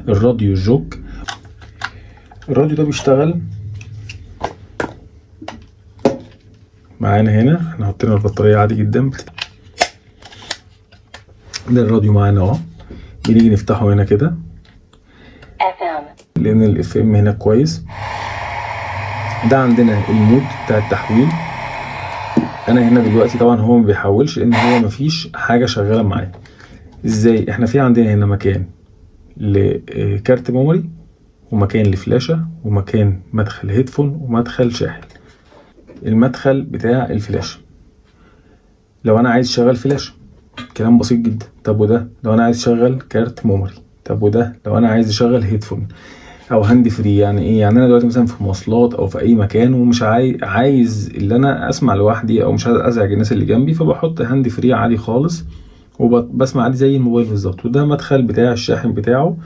الراديو جوك. الراديو ده بيشتغل معانا هنا، احنا حاطين البطارية عادي جدا. ده الراديو معانا اهو، بنيجي نفتحه هنا كده لان الاف ام هنا كويس. ده عندنا المود بتاع التحويل. انا هنا دلوقتي طبعا هو ما بيحولش لان هو مفيش حاجه شغاله معايا. ازاي؟ احنا في عندنا هنا مكان لكارت ميموري، ومكان لفلاشه، ومكان مدخل هيدفون، ومدخل شاحن. المدخل بتاع الفلاشه لو انا عايز اشغل فلاشه، كلام بسيط جدا. طب وده لو انا عايز اشغل كارت ميموري. طب وده لو انا عايز اشغل هيدفون او هاند فري. يعني ايه؟ يعني انا دلوقتي مثلا في مواصلات او في اي مكان ومش عايز اللي انا اسمع لوحدي او مش عايز ازعج الناس اللي جنبي، فبحط هاند فري عادي خالص وبسمع عادي زي الموبايل بالظبط. وده مدخل بتاع الشاحن بتاعه.